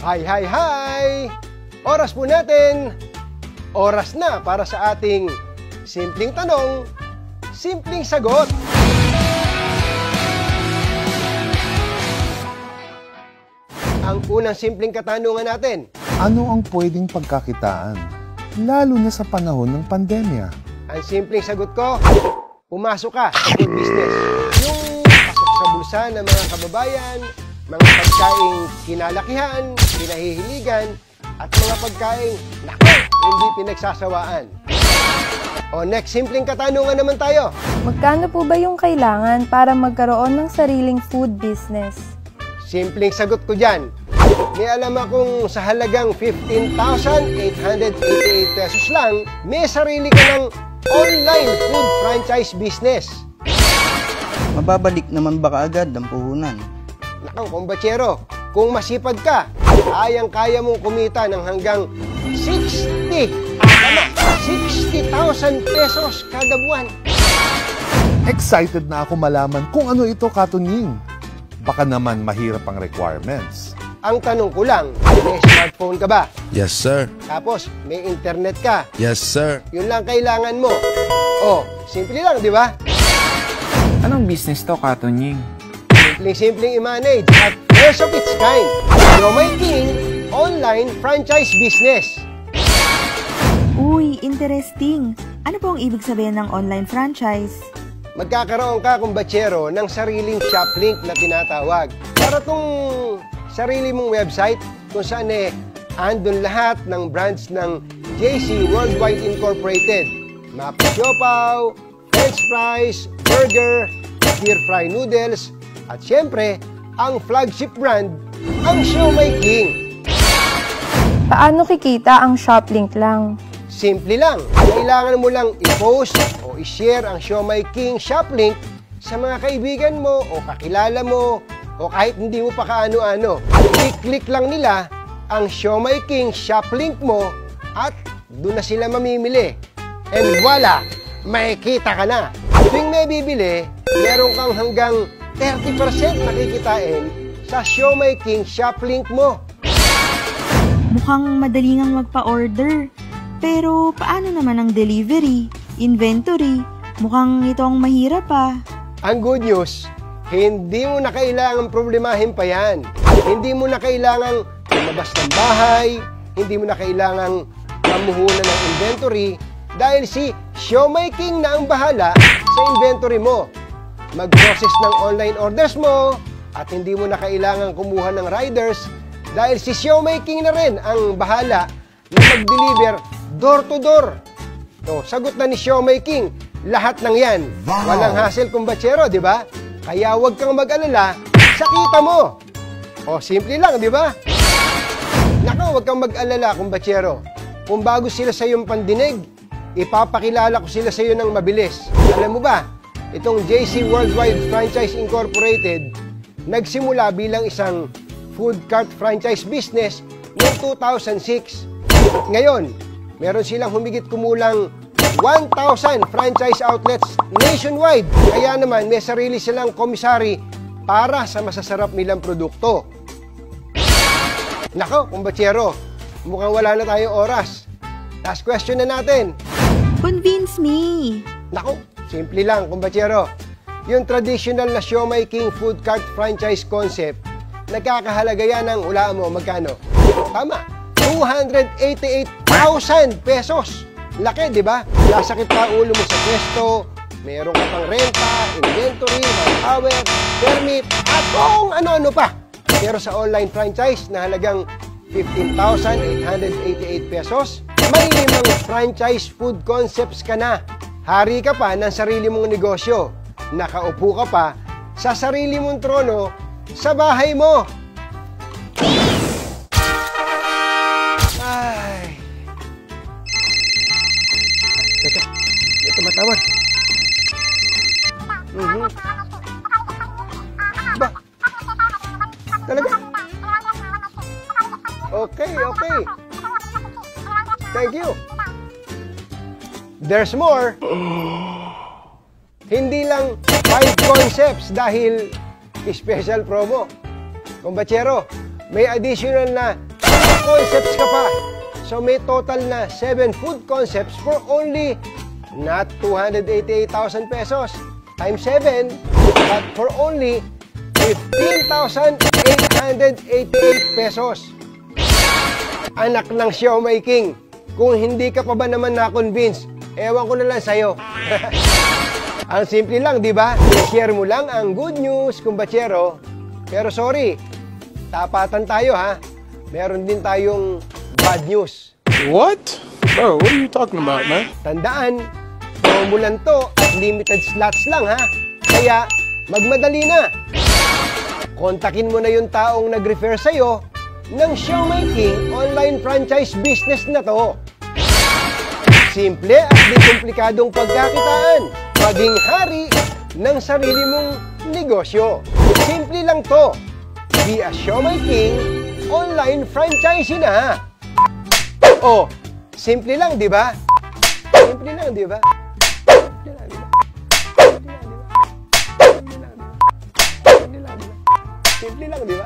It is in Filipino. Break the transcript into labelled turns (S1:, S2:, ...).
S1: Hi, hi, hi! Oras po natin. Oras na para sa ating simpleng tanong, simpleng sagot. Ang unang simpleng katanungan natin.
S2: Ano ang pwedeng pagkakitaan, lalo na sa panahon ng pandemya?
S1: Ang simpleng sagot ko, pumasok ka sa food business. Yung pasok sa bulsa ng mga kababayan, mga pagkaing kinalakihan, kinahihiligan, at mga pagkaing, naku, hindi pinagsasawaan. O next, simpleng katanungan naman tayo.
S3: Magkano po ba yung kailangan para magkaroon ng sariling food business?
S1: Simpleng sagot ko dyan. May alam akong sa halagang 15,888 pesos lang, may sarili ka ng online food franchise business.
S4: Mababalik naman ba kaagad ang puhunan?
S1: Nakang kumbatsero, kung masipag ka, kayang-kaya mong kumita ng hanggang 60,000 pesos kada buwan.
S2: Excited na ako malaman kung ano ito, Katunying. Baka naman mahirap ang requirements.
S1: Ang tanong ko lang, may smartphone ka ba?
S5: Yes, sir.
S1: Tapos, may internet ka?
S5: Yes, sir.
S1: Yun lang kailangan mo. O, simple lang, di ba?
S6: Anong business to, Katunying?
S1: Simpleng i-manage at first of its kind. Siomai King online franchise business.
S7: Uy, interesting. Ano po ang ibig sabihin ng online franchise?
S1: Magkakaroon ka, kumbatsero, ng sariling shop link na tinatawag. Para tong sarili mong website kung saan andun lahat ng brands ng JC Worldwide Incorporated. Mapa Siopaw, French fries, burger, stir fry noodles, at syempre, ang flagship brand, ang Siomai King.
S3: Paano kikita ang shop link lang?
S1: Simple lang. Kailangan mo lang i-post o i-share ang Siomai King shop link sa mga kaibigan mo o kakilala mo o kahit hindi mo pa kaano-ano. I-click lang nila ang Siomai King shop link mo at doon na sila mamimili. And voila! Makikita ka na. Tuwing may bibili, meron kang hanggang 30% nakikitain sa Siomai King shop link mo.
S7: Mukhang madali ngang magpa-order. Pero paano naman ang delivery, inventory? Mukhang ito ang mahirap pa.
S1: Ang good news, hindi mo na kailangang problemahin pa yan. Hindi mo na kailangang lumabas ng bahay, hindi mo na kailangang pamuhunan ng inventory dahil si Siomai King na ang bahala sa inventory mo. Mag-process ng online orders mo at hindi mo na kailangang kumuha ng riders dahil si Siomai King na rin ang bahala na mag-deliver door to door. So, sagot na ni Siomai King lahat ng yan. Wow. Walang hassle, kumbatsero, di ba? Kaya huwag kang mag-alala sa kita mo. O, simple lang, di ba? Naka, huwag kang mag-alala, kumbatsero. Kung bago sila sa iyong pandinig, ipapakilala ko sila sa iyo ng mabilis. Alam mo ba, itong JC Worldwide Franchise Incorporated, nagsimula bilang isang food cart franchise business noong 2006. Ngayon, meron silang humigit kumulang 1,000 franchise outlets nationwide. Kaya naman, may sarili silang komisari para sa masasarap nilang produkto. Nako, kumbatsero, mukhang wala na tayong oras. Last question na natin.
S7: Convince me.
S1: Nako, simple lang, kumbatsero. Yung traditional na Siomai King food cart franchise concept, nagkakahalaga yan ng, hulaan mo, magkano? Tama, 288,000 pesos. Laki, di ba? Lasakit pa ulo mo sa pwesto, meron ka pang renta, inventory, manpower, permit, at kung ano-ano pa. Pero sa online franchise na halagang 15,888 pesos, may 5 franchise food concepts ka na. Hari ka pa ng sarili mong negosyo. Nakaupo ka pa sa sarili mong trono sa bahay mo. Ay. Teka, may tumatawag. Ba? Talaga? Okay, okay. Thank you. There's more. Hindi lang 5 concepts dahil special promo. Kumbatsero, may additional na concepts ka pa. So may total na 7 food concepts for only not 288,000 pesos times 7, but for only 15,888 pesos. Anak ng Siomai King, kung hindi ka pa ba naman na-convince, ewan ko na lang sa'yo. Ang simple lang, di ba? I-share mo lang ang good news, kumbatsero. Pero sorry, tapatan tayo ha. Meron din tayong bad news.
S5: What? Bro, what are you talking about, man?
S1: Tandaan, promo lang to at limited slots lang ha. Kaya, magmadali na. Kontakin mo na yung taong nag-refer sa'yo ng Siomai King online franchise business na to. Simple at di komplikadong pagkakitaan. Maging hari ng sarili mong negosyo. Simple lang to. Be a Siomai King online franchisee na. Oh, simple lang, di ba? Simple lang, di ba? Simple lang, di ba? Simple lang, di ba? Simple lang, di ba? Simple lang, di ba?